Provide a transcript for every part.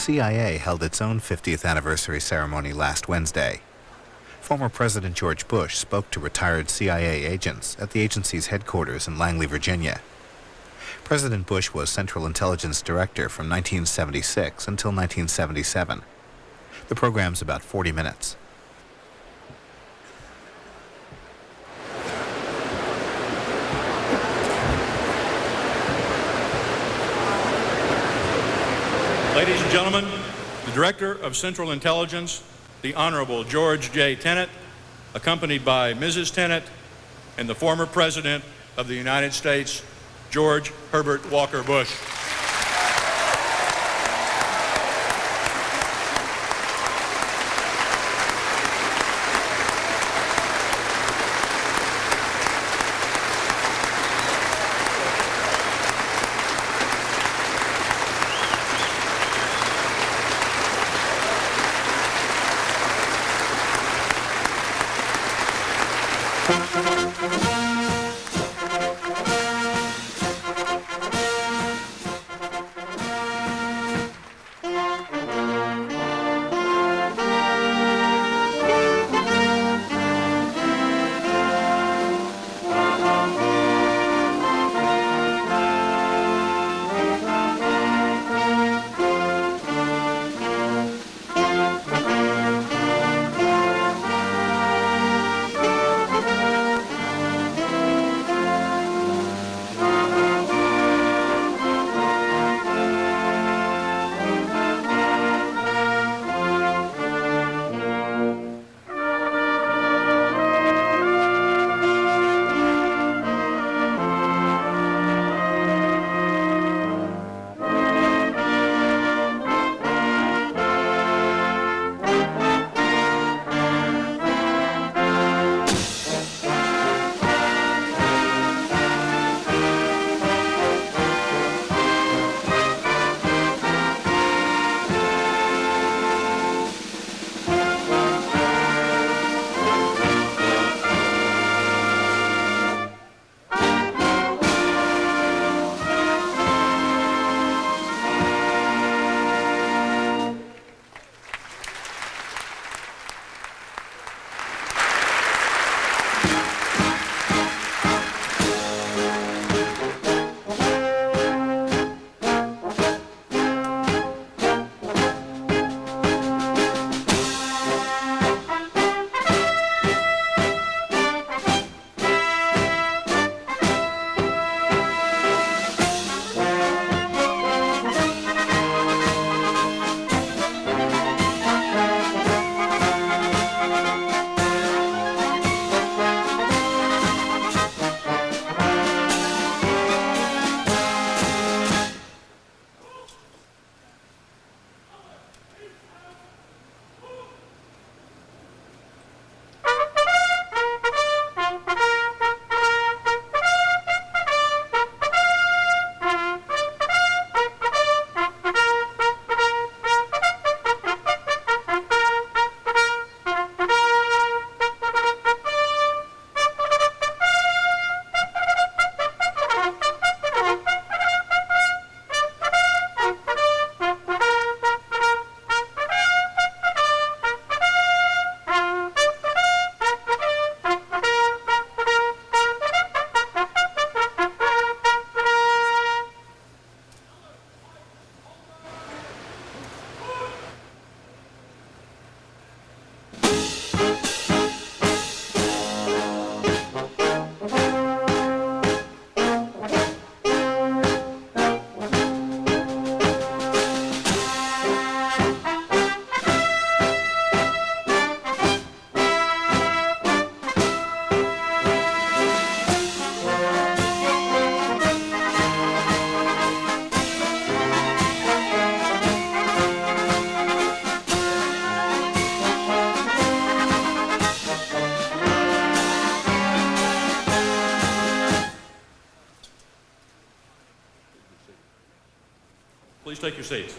CIA held its own 50th anniversary ceremony last Wednesday. Former President George Bush spoke to retired CIA agents at the agency's headquarters in Langley, Virginia. President Bush was Central Intelligence Director from 1976 until 1977. The program's about 40 minutes. Ladies and gentlemen, the Director of Central Intelligence, the Honorable George J. Tenet, accompanied by Mrs. Tenet and the former President of the United States, George Herbert Walker Bush. Please take your seats.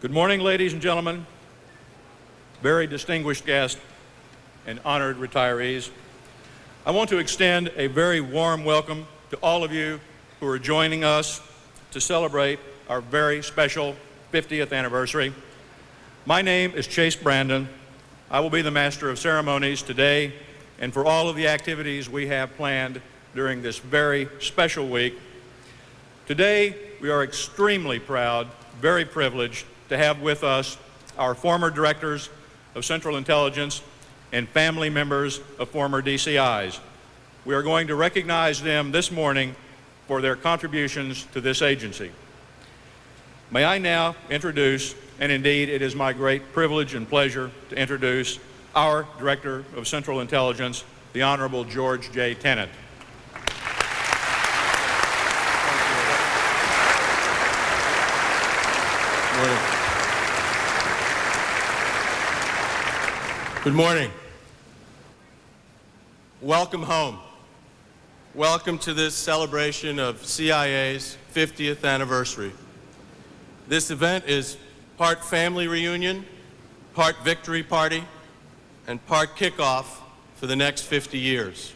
Good morning, ladies and gentlemen, very distinguished guests, and honored retirees. I want to extend a very warm welcome to all of you who are joining us to celebrate our very special 50th anniversary. My name is Chase Brandon. I will be the Master of Ceremonies today and for all of the activities we have planned during this very special week. Today, we are extremely proud, very privileged to have with us our former directors of Central Intelligence and family members of former DCIs. We are going to recognize them this morning for their contributions to this agency. May I now introduce, and indeed it is my great privilege and pleasure to introduce our Director of Central Intelligence, the Honorable George J. Tenet. Good morning. Welcome home. Welcome to this celebration of CIA's 50th anniversary. This event is part family reunion, part victory party, and part kickoff for the next 50 years.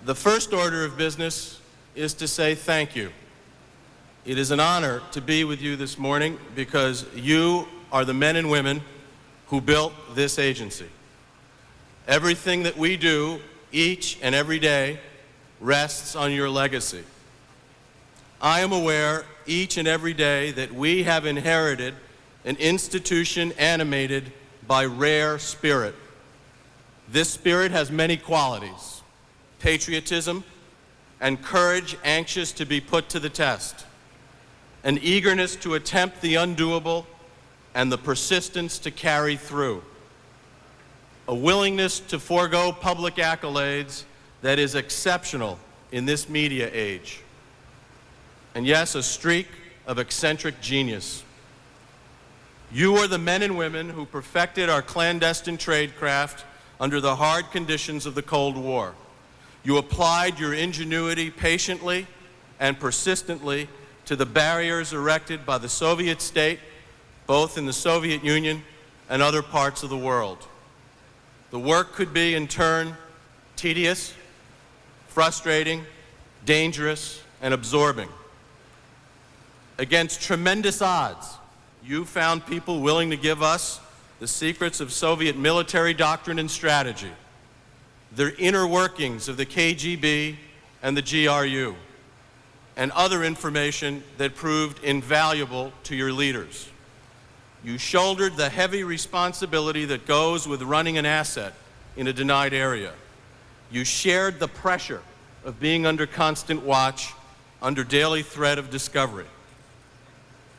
The first order of business is to say thank you. It is an honor to be with you this morning because you are the men and women who built this agency. Everything that we do each and every day rests on your legacy. I am aware each and every day that we have inherited an institution animated by rare spirit. This spirit has many qualities: patriotism and courage anxious to be put to the test, an eagerness to attempt the undoable, and the persistence to carry through, a willingness to forego public accolades that is exceptional in this media age, and yes, a streak of eccentric genius. You are the men and women who perfected our clandestine tradecraft under the hard conditions of the Cold War. You applied your ingenuity patiently and persistently to the barriers erected by the Soviet state, both in the Soviet Union and other parts of the world. The work could be, in turn, tedious, frustrating, dangerous, and absorbing. Against tremendous odds, you found people willing to give us the secrets of Soviet military doctrine and strategy, the inner workings of the KGB and the GRU, and other information that proved invaluable to your leaders. You shouldered the heavy responsibility that goes with running an asset in a denied area. You shared the pressure of being under constant watch, under daily threat of discovery.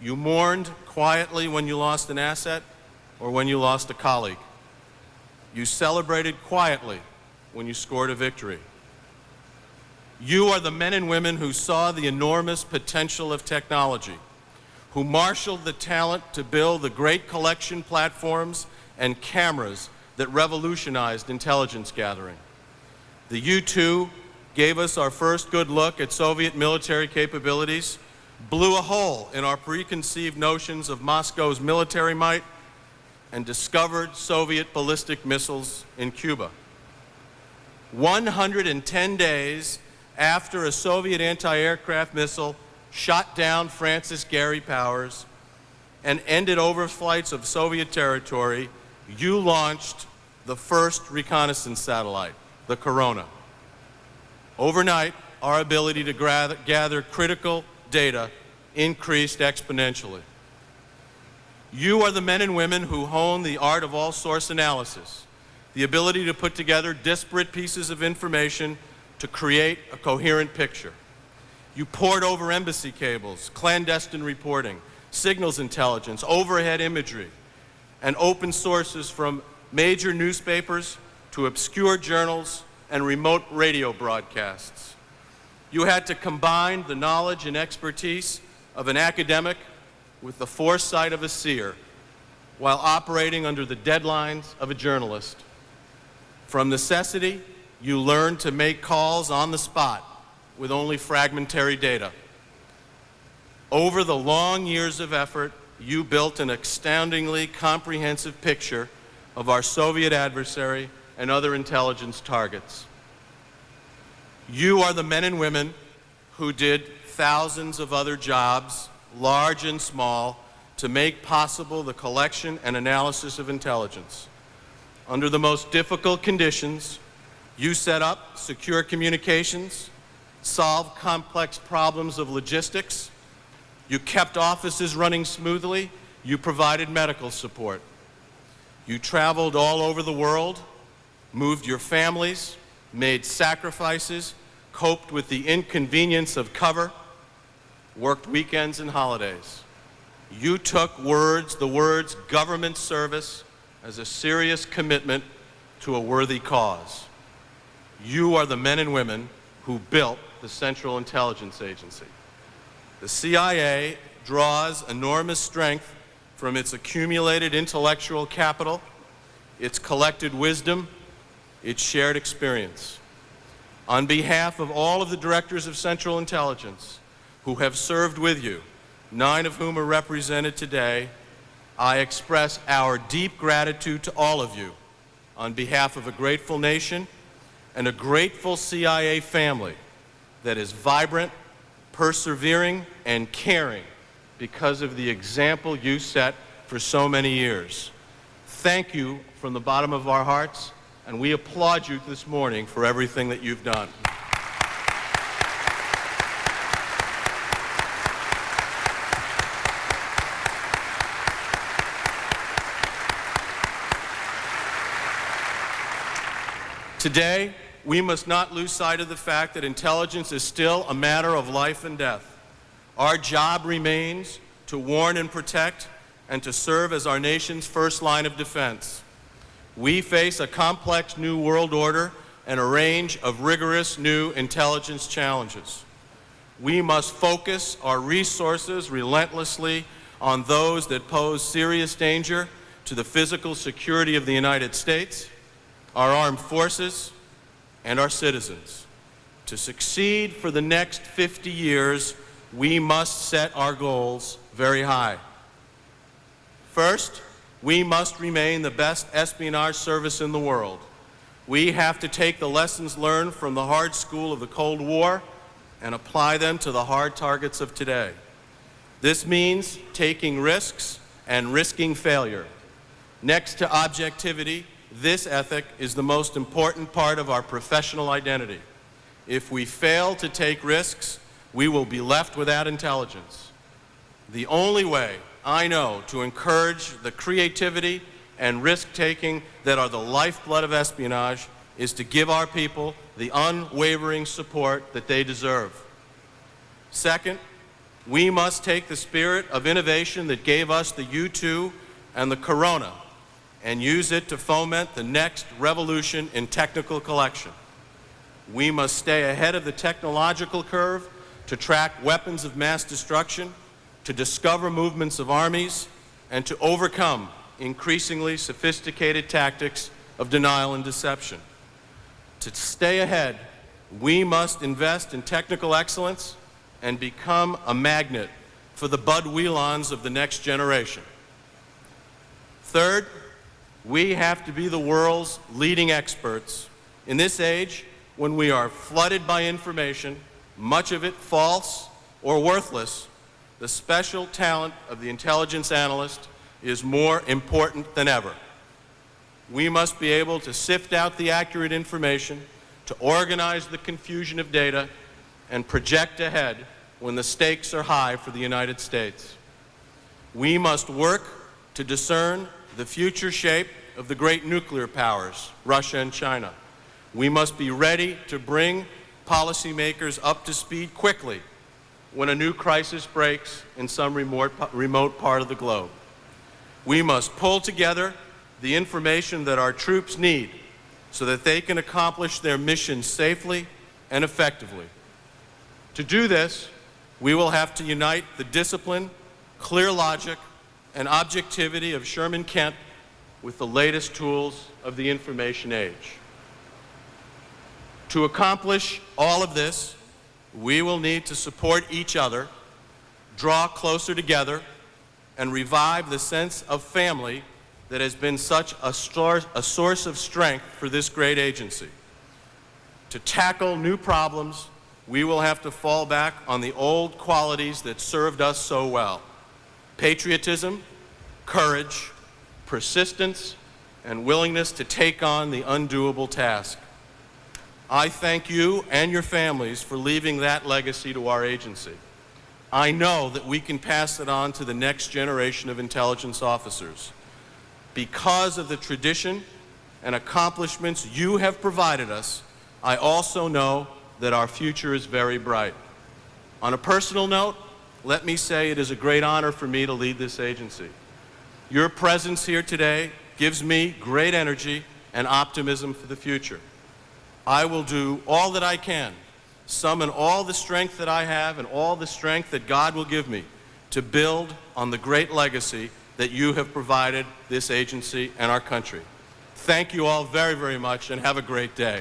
You mourned quietly when you lost an asset or when you lost a colleague. You celebrated quietly when you scored a victory. You are the men and women who saw the enormous potential of technology, who marshaled the talent to build the great collection platforms and cameras that revolutionized intelligence gathering. The U-2 gave us our first good look at Soviet military capabilities, blew a hole in our preconceived notions of Moscow's military might, and discovered Soviet ballistic missiles in Cuba. 110 days after a Soviet anti-aircraft missile shot down Francis Gary Powers and ended overflights of Soviet territory, you launched the first reconnaissance satellite, the Corona. Overnight, our ability to gather critical data increased exponentially. You are the men and women who hone the art of all-source analysis, the ability to put together disparate pieces of information to create a coherent picture. You poured over embassy cables, clandestine reporting, signals intelligence, overhead imagery, and open sources from major newspapers to obscure journals and remote radio broadcasts. You had to combine the knowledge and expertise of an academic with the foresight of a seer while operating under the deadlines of a journalist. From necessity, you learned to make calls on the spot with only fragmentary data. Over the long years of effort, you built an astoundingly comprehensive picture of our Soviet adversary and other intelligence targets. You are the men and women who did thousands of other jobs, large and small, to make possible the collection and analysis of intelligence. Under the most difficult conditions, you set up secure communications, solved complex problems of logistics, you kept offices running smoothly, you provided medical support. You traveled all over the world, moved your families, made sacrifices, coped with the inconvenience of cover, worked weekends and holidays. You took the words government service as a serious commitment to a worthy cause. You are the men and women who built the Central Intelligence Agency. The CIA draws enormous strength from its accumulated intellectual capital, its collected wisdom, its shared experience. On behalf of all of the directors of Central Intelligence who have served with you, 9 of whom are represented today, I express our deep gratitude to all of you on behalf of a grateful nation and a grateful CIA family that is vibrant, persevering, and caring because of the example you set for so many years. Thank you from the bottom of our hearts, and we applaud you this morning for everything that you've done. Today, we must not lose sight of the fact that intelligence is still a matter of life and death. Our job remains to warn and protect and to serve as our nation's first line of defense. We face a complex new world order and a range of rigorous new intelligence challenges. We must focus our resources relentlessly on those that pose serious danger to the physical security of the United States, our armed forces, and our citizens. To succeed for the next 50 years, we must set our goals very high. First, we must remain the best espionage service in the world. We have to take the lessons learned from the hard school of the Cold War and apply them to the hard targets of today. This means taking risks and risking failure. Next to objectivity, this ethic is the most important part of our professional identity. If we fail to take risks, we will be left without intelligence. The only way I know to encourage the creativity and risk-taking that are the lifeblood of espionage is to give our people the unwavering support that they deserve. Second, we must take the spirit of innovation that gave us the U-2 and the Corona and use it to foment the next revolution in technical collection. We must stay ahead of the technological curve to track weapons of mass destruction, to discover movements of armies, and to overcome increasingly sophisticated tactics of denial and deception. To stay ahead, we must invest in technical excellence and become a magnet for the Bud Whelons of the next generation. Third, we have to be the world's leading experts. In this age, when we are flooded by information, much of it false or worthless, the special talent of the intelligence analyst is more important than ever. We must be able to sift out the accurate information, to organize the confusion of data, and project ahead when the stakes are high for the United States. We must work to discern the future shape of the great nuclear powers, Russia and China. We must be ready to bring policymakers up to speed quickly when a new crisis breaks in some remote part of the globe. We must pull together the information that our troops need so that they can accomplish their mission safely and effectively. To do this, we will have to unite the discipline, clear logic, and objectivity of Sherman Kent with the latest tools of the information age. To accomplish all of this, we will need to support each other, draw closer together, and revive the sense of family that has been such a source of strength for this great agency. To tackle new problems, we will have to fall back on the old qualities that served us so well: patriotism, courage, persistence, and willingness to take on the undoable task. I thank you and your families for leaving that legacy to our agency. I know that we can pass it on to the next generation of intelligence officers. Because of the tradition and accomplishments you have provided us, I also know that our future is very bright. On a personal note, let me say it is a great honor for me to lead this agency. Your presence here today gives me great energy and optimism for the future. I will do all that I can, summon all the strength that I have and all the strength that God will give me to build on the great legacy that you have provided this agency and our country. Thank you all very, very much, and have a great day.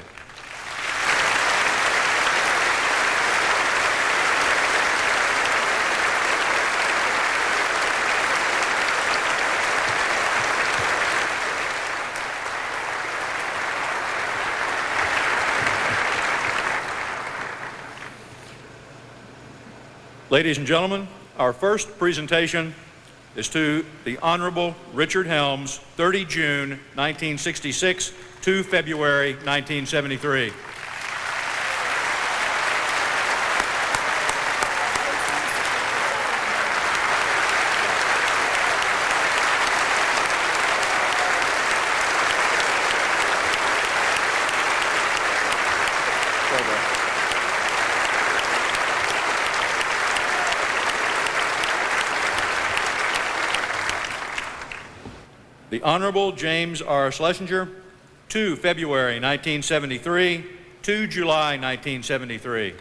Ladies and gentlemen, our first presentation is to the Honorable Richard Helms, 30 June 1966 to February 1973. The Honorable James R. Schlesinger, 2 February 1973 to July 1973.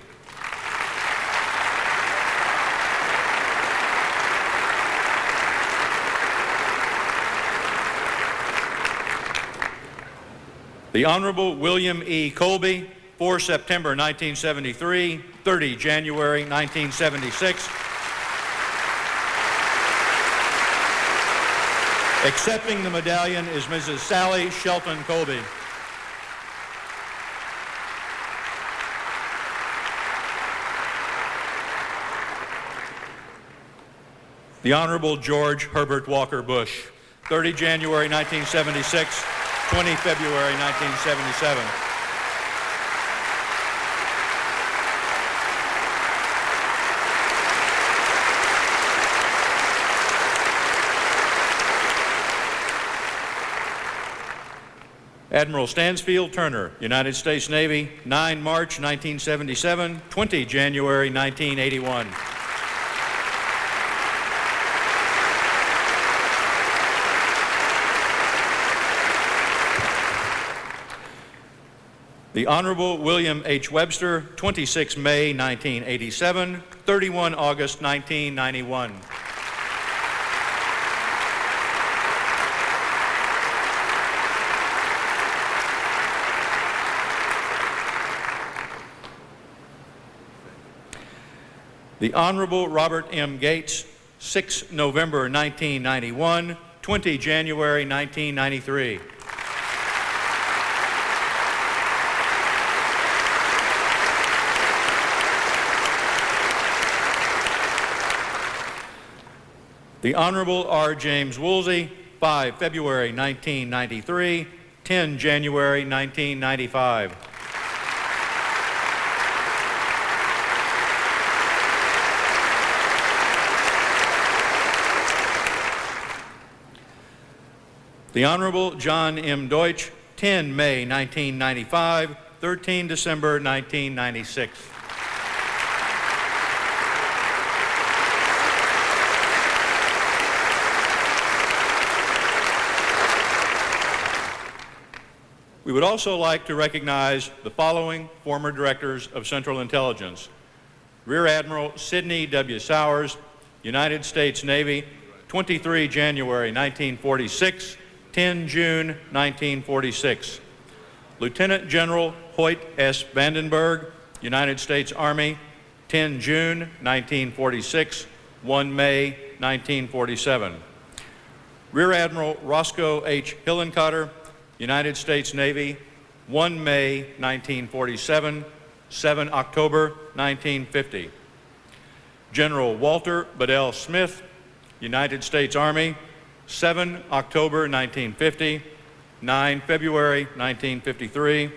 The Honorable William E. Colby, 4 September 1973, 30 January 1976. Accepting the medallion is Mrs. Sally Shelton Colby. The Honorable George Herbert Walker Bush, 30 January 1976, 20 February 1977. Admiral Stansfield Turner, United States Navy, 9 March 1977, 20 January 1981. The Honorable William H. Webster, 26 May 1987, 31 August 1991. The Honorable Robert M. Gates, 6 November 1991, 20 January 1993. The Honorable R. James Woolsey, 5 February 1993, 10 January 1995. The Honorable John M. Deutsch, 10 May 1995, 13 December 1996. We would also like to recognize the following former directors of Central Intelligence: Rear Admiral Sidney W. Sowers, United States Navy, 23 January 1946, 10 June 1946. Lieutenant General Hoyt S. Vandenberg, United States Army, 10 June 1946, 1 May 1947. Rear Admiral Roscoe H. Hillencotter, United States Navy, 1 May 1947, 7 October 1950. General Walter Bedell Smith, United States Army, 7 October 1950, 9 February 1953.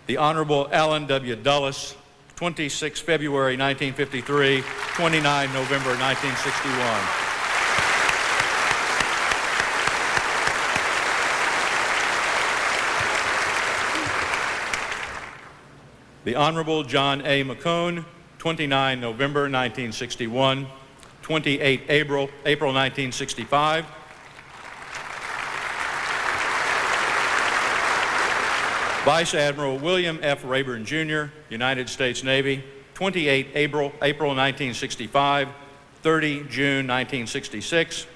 The Honorable Allen W. Dulles, 26 February 1953, 29 November 1961. The Honorable John A. McCone, 29 November 1961, 28 April 1965. Vice Admiral William F. Rayburn, Jr., United States Navy, 28 April 1965, 30 June 1966.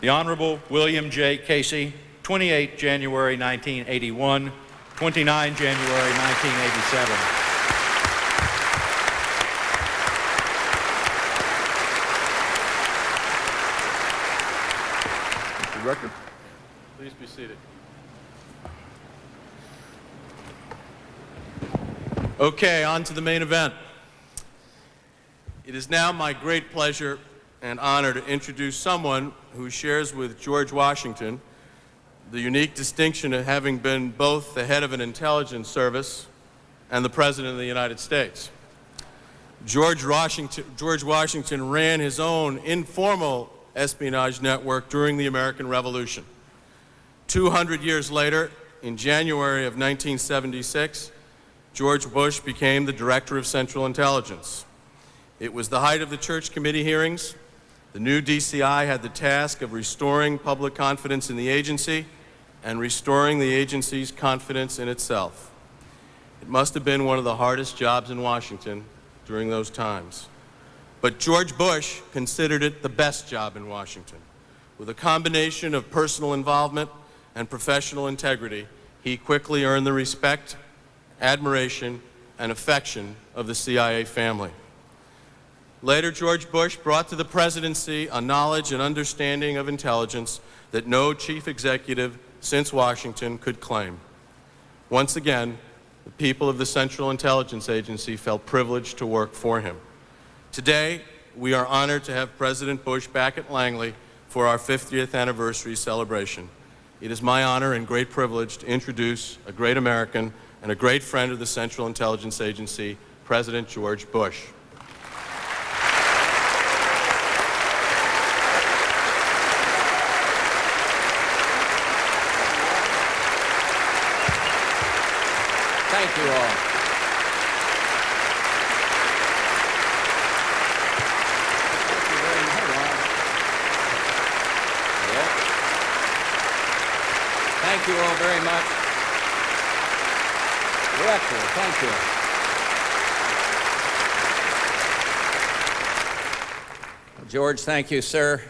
The Honorable William J. Casey, 28 January 1981, 29 January 1987. Mr. Director, please be seated. Okay, on to the main event. It is now my great pleasure and honor to introduce someone who shares with George Washington the unique distinction of having been both the head of an intelligence service and the President of the United States. George Washington ran his own informal espionage network during the American Revolution. 200 years later, in January of 1976, George Bush became the Director of Central Intelligence. It was the height of the Church Committee hearings. The new DCI had the task of restoring public confidence in the agency and restoring the agency's confidence in itself. It must have been one of the hardest jobs in Washington during those times. But George Bush considered it the best job in Washington. With a combination of personal involvement and professional integrity, he quickly earned the respect, admiration, and affection of the CIA family. Later, George Bush brought to the presidency a knowledge and understanding of intelligence that no chief executive since Washington could claim. Once again, the people of the Central Intelligence Agency felt privileged to work for him. Today, we are honored to have President Bush back at Langley for our 50th anniversary celebration. It is my honor and great privilege to introduce a great American and a great friend of the Central Intelligence Agency, President George Bush. Thank you all. Thank you all very much. Director, thank you. George, thank you, sir.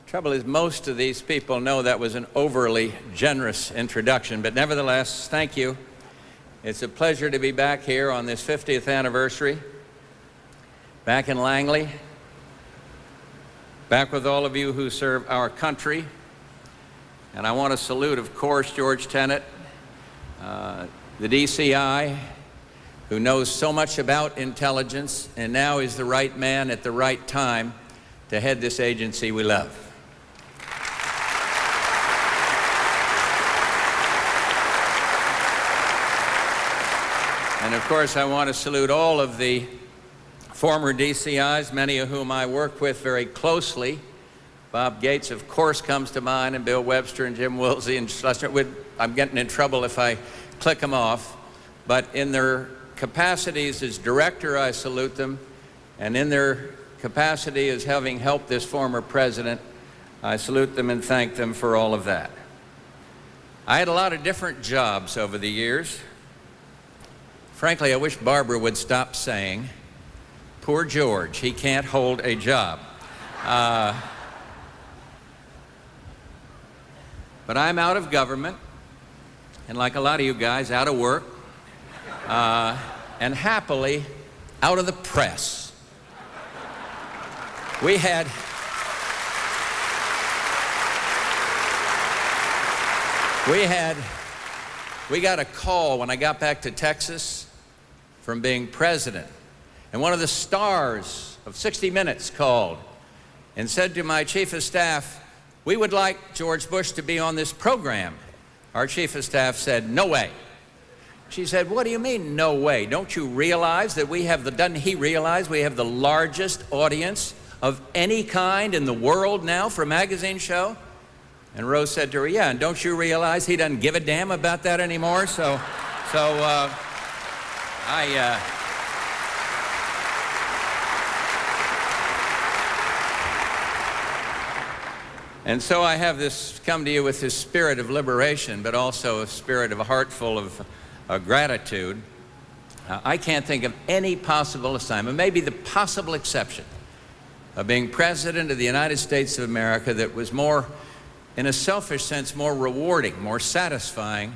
Trouble is, most of these people know that was an overly generous introduction, but nevertheless, thank you. It's a pleasure to be back here on this 50th anniversary, back in Langley, back with all of you who serve our country. And I want to salute, of course, George Tenet, the DCI, who knows so much about intelligence and now is the right man at the right time to head this agency we love. And of course, I want to salute all of the former DCIs, many of whom I work with very closely. Bob Gates, of course, comes to mind, and Bill Webster and Jim Woolsey and Schlesinger. I'm getting in trouble if I click them off. But in their capacities as director, I salute them. And in their capacity as having helped this former president, I salute them and thank them for all of that. I had a lot of different jobs over the years. Frankly, I wish Barbara would stop saying, "Poor George, he can't hold a job." But I'm out of government, and like a lot of you guys, out of work, and happily out of the press. We had We got a call when I got back to Texas from being president. And one of the stars of 60 Minutes called and said to my chief of staff, "We would like George Bush to be on this program." Our chief of staff said, "No way." She said, "What do you mean, no way? Don't you realize that doesn't he realize we have the largest audience of any kind in the world now for a magazine show?" And Rose said to her, "Yeah, and don't you realize he doesn't give a damn about that anymore?" And so I have come to you with this spirit of liberation, but also a spirit of a heart full of gratitude. I can't think of any possible assignment, maybe the possible exception of being President of the United States of America that was more, in a selfish sense, more rewarding, more satisfying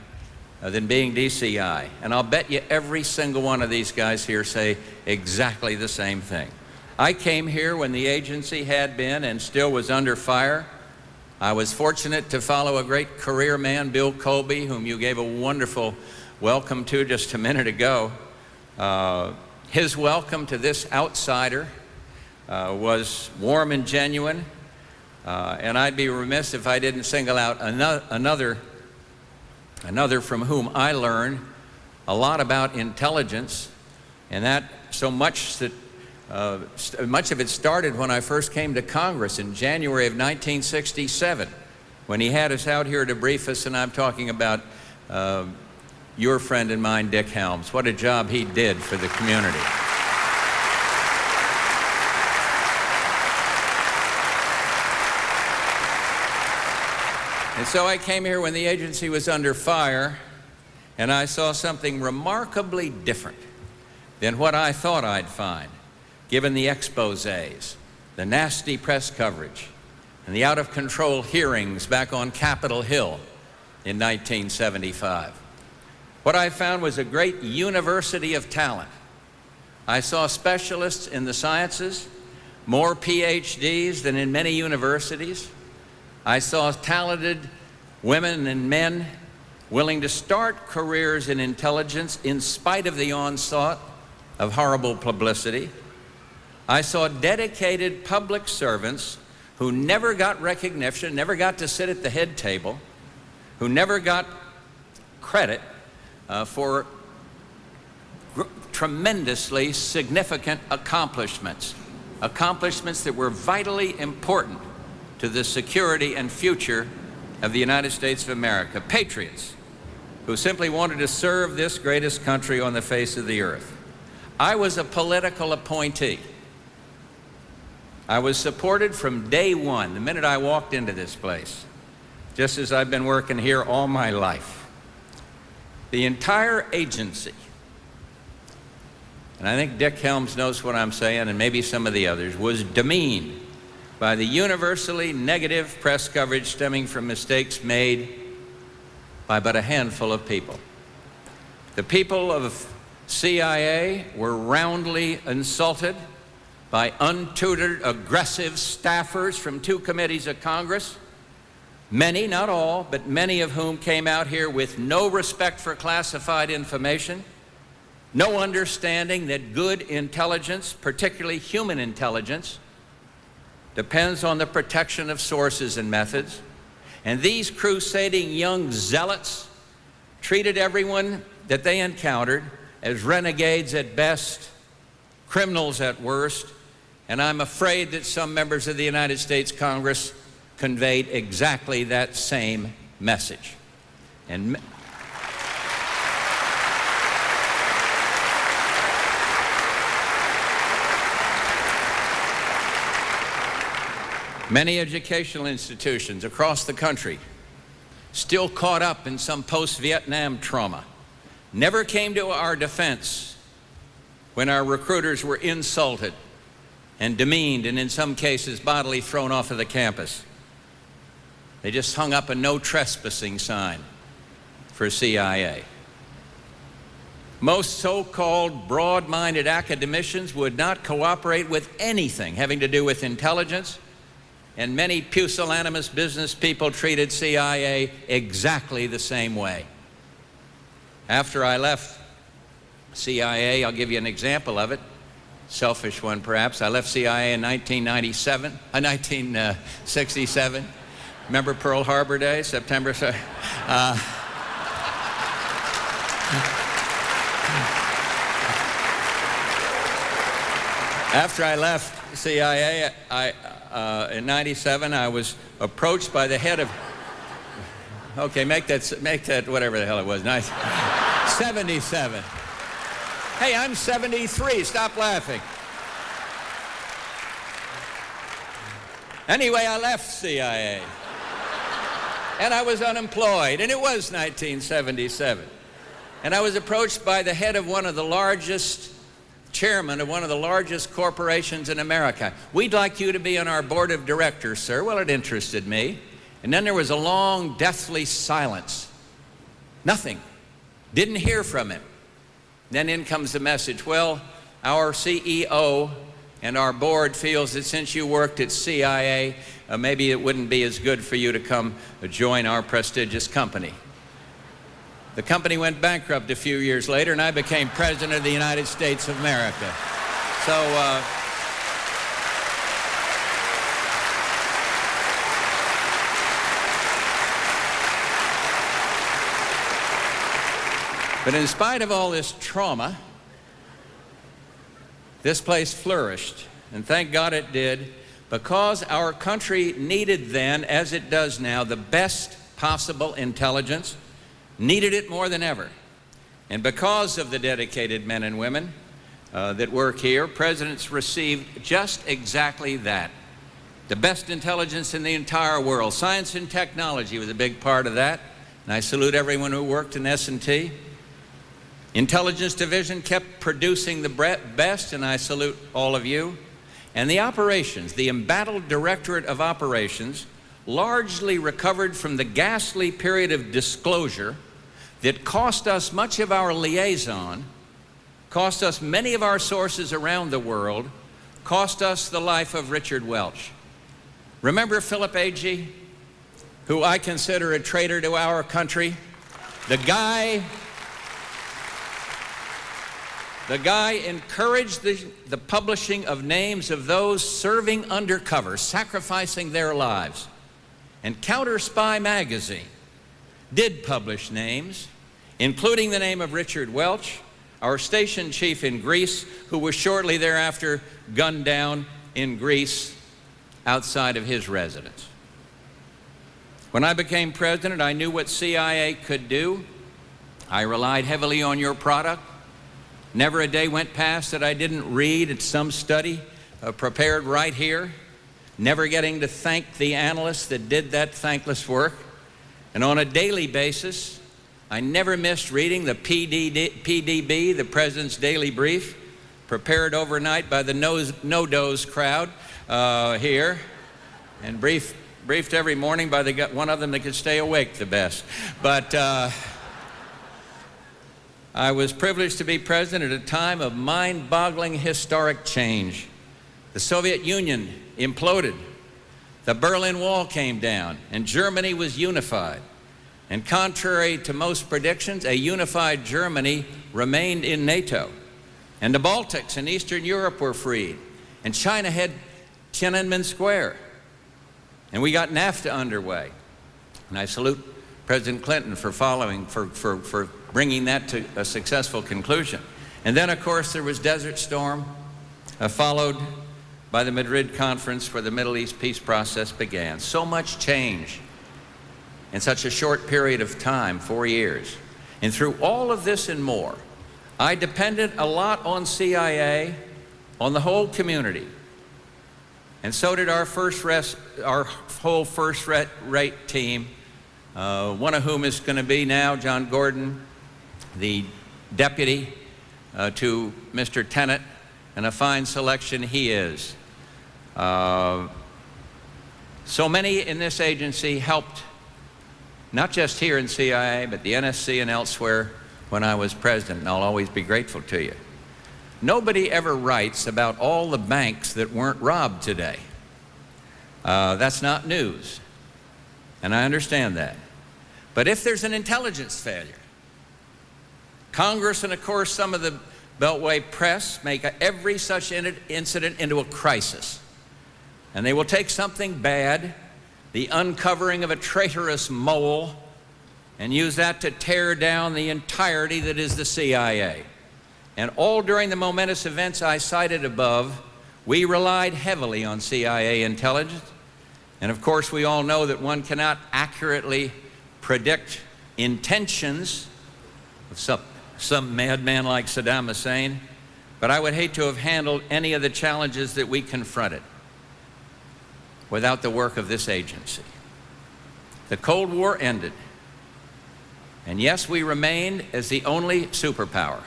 than being DCI. And I'll bet you every single one of these guys here say exactly the same thing. I came here when the agency had been and still was under fire. I was fortunate to follow a great career man, Bill Colby, whom you gave a wonderful welcome to just a minute ago. His welcome to this outsider was warm and genuine, and I'd be remiss if I didn't single out another from whom I learned a lot about intelligence, and that so much that much of it started when I first came to Congress in January of 1967, when he had us out here to brief us, and I'm talking about your friend and mine, Dick Helms. What a job he did for the community. And so I came here when the agency was under fire, and I saw something remarkably different than what I thought I'd find, given the exposés, the nasty press coverage, and the out-of-control hearings back on Capitol Hill in 1975. What I found was a great university of talent. I saw specialists in the sciences, more PhDs than in many universities. I saw talented women and men willing to start careers in intelligence in spite of the onslaught of horrible publicity. I saw dedicated public servants who never got recognition, never got to sit at the head table, who never got credit for tremendously significant accomplishments that were vitally important to the security and future of the United States of America. Patriots who simply wanted to serve this greatest country on the face of the earth. I was a political appointee. I was supported from day one, the minute I walked into this place, just as I've been working here all my life. The entire agency, and I think Dick Helms knows what I'm saying, and maybe some of the others, was demeaned by the universally negative press coverage stemming from mistakes made by but a handful of people. The people of CIA were roundly insulted by untutored, aggressive staffers from 2 committees of Congress, many, not all, but many of whom came out here with no respect for classified information, no understanding that good intelligence, particularly human intelligence, depends on the protection of sources and methods. And these crusading young zealots treated everyone that they encountered as renegades at best, criminals at worst, and I'm afraid that some members of the United States Congress conveyed exactly that same message. And many educational institutions across the country, still caught up in some post-Vietnam trauma, never came to our defense when our recruiters were insulted and demeaned, and in some cases bodily thrown off of the campus. They just hung up a no trespassing sign for CIA. Most so-called broad-minded academicians would not cooperate with anything having to do with intelligence and many pusillanimous business people treated CIA exactly the same way. After I left CIA, I'll give you an example of it, selfish one perhaps. I left CIA in 1967. Remember Pearl Harbor Day, September? After I left CIA in 97, I was approached by the head of, okay, make that whatever the hell it was, 77. Hey, I'm 73, stop laughing. Anyway, I left CIA. And I was unemployed, and it was 1977. And I was approached by the head of one of the largest, chairman of one of the largest corporations in America. We'd like you to be on our board of directors, sir. Well, it interested me. And then there was a long, deathly silence. Nothing. Didn't hear from him. Then in comes the message, well, our CEO and our board feels that since you worked at CIA, maybe it wouldn't be as good for you to come join our prestigious company. The company went bankrupt a few years later, and I became President of the United States of America. So, but in spite of all this trauma, this place flourished, and thank God it did, because our country needed then, as it does now, the best possible intelligence, needed it more than ever. And because of the dedicated men and women that work here, presidents received just exactly that. The best intelligence in the entire world. Science and technology was a big part of that, and I salute everyone who worked in S&T. Intelligence Division kept producing the best, and I salute all of you. And the operations, the embattled Directorate of Operations, largely recovered from the ghastly period of disclosure that cost us much of our liaison, cost us many of our sources around the world, cost us the life of Richard Welch. Remember Philip Agee, who I consider a traitor to our country? The guy encouraged the publishing of names of those serving undercover, sacrificing their lives. And Counter Spy magazine did publish names, including the name of Richard Welch, our station chief in Greece, who was shortly thereafter gunned down in Greece outside of his residence. When I became president, I knew what CIA could do. I relied heavily on your product. Never a day went past that I didn't read at some study prepared right here, never getting to thank the analysts that did that thankless work. And on a daily basis, I never missed reading the PDB, the President's Daily Brief, prepared overnight by the no-dose crowd here, and briefed every morning by the one of them that could stay awake the best. But I was privileged to be president at a time of mind-boggling historic change. The Soviet Union imploded. The Berlin Wall came down, and Germany was unified. And contrary to most predictions, a unified Germany remained in NATO. And the Baltics and Eastern Europe were freed. And China had Tiananmen Square. And we got NAFTA underway. And I salute President Clinton for bringing that to a successful conclusion. And then, of course, there was Desert Storm, followed by the Madrid Conference where the Middle East peace process began. So much change in such a short period of time, 4 years. And through all of this and more, I depended a lot on CIA, on the whole community. And so did our whole first-rate team, one of whom is going to be now John Gordon, the deputy to Mr. Tenet, and a fine selection he is. So many in this agency helped, not just here in CIA, but the NSC and elsewhere when I was president, and I'll always be grateful to you. Nobody ever writes about all the banks that weren't robbed today. That's not news, and I understand that. But if there's an intelligence failure, Congress and, of course, some of the Beltway press make every such incident into a crisis. And they will take something bad, the uncovering of a traitorous mole, and use that to tear down the entirety that is the CIA. And all during the momentous events I cited above, we relied heavily on CIA intelligence. And of course, we all know that one cannot accurately predict intentions of some madman like Saddam Hussein, but I would hate to have handled any of the challenges that we confronted without the work of this agency. The Cold War ended, and yes, we remained as the only superpower.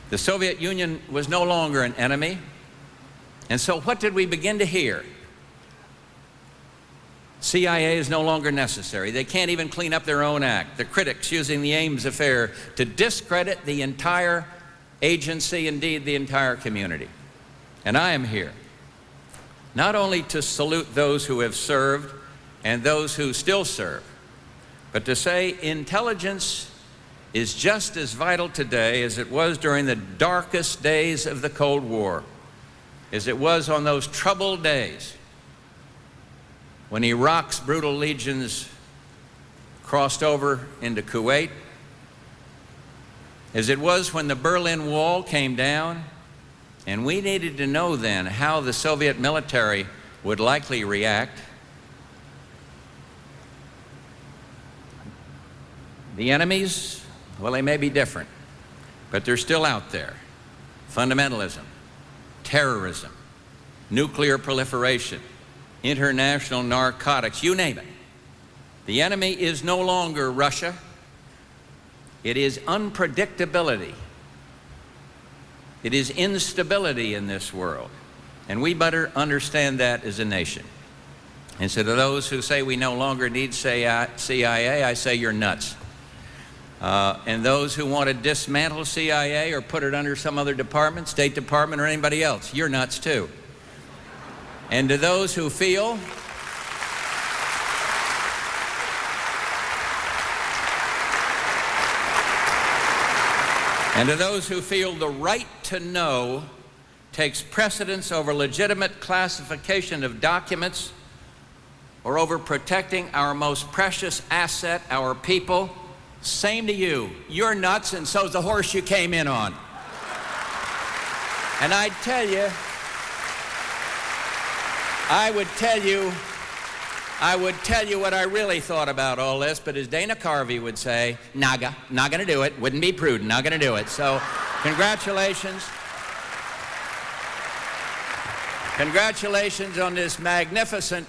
The Soviet Union was no longer an enemy, and so what did we begin to hear? CIA is no longer necessary. They can't even clean up their own act. The critics using the Ames affair to discredit the entire agency, indeed the entire community. And I am here not only to salute those who have served and those who still serve, but to say intelligence is just as vital today as it was during the darkest days of the Cold War, as it was on those troubled days when Iraq's brutal legions crossed over into Kuwait, as it was when the Berlin Wall came down, and we needed to know then how the Soviet military would likely react. The enemies, well, they may be different, but they're still out there. Fundamentalism, terrorism, nuclear proliferation, international narcotics, you name it. The enemy is no longer Russia. It is unpredictability. It is instability in this world. And we better understand that as a nation. And so to those who say we no longer need CIA, I say you're nuts. And those who want to dismantle CIA or put it under some other department, State Department or anybody else, you're nuts too. And to those who feel the right to know takes precedence over legitimate classification of documents or over protecting our most precious asset, our people, same to you. You're nuts, and so's the horse you came in on. And I would tell you what I really thought about all this, but as Dana Carvey would say, naga, not gonna do it, wouldn't be prudent, not gonna do it. So congratulations. Congratulations on this magnificent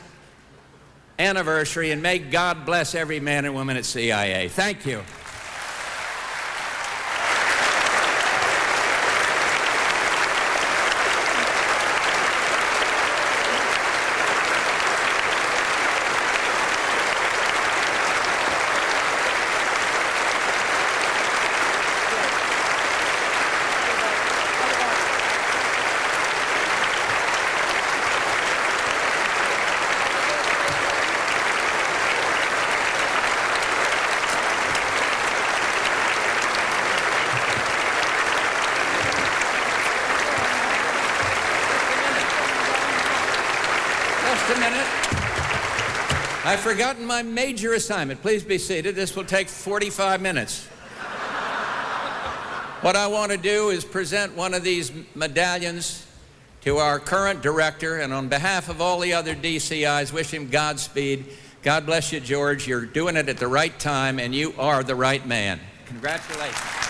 anniversary, and may God bless every man and woman at CIA. Thank you. Just a minute. I've forgotten my major assignment. Please be seated. This will take 45 minutes. What I want to do is present one of these medallions to our current director, and on behalf of all the other DCIs, wish him Godspeed. God bless you, George. You're doing it at the right time, and you are the right man. Congratulations.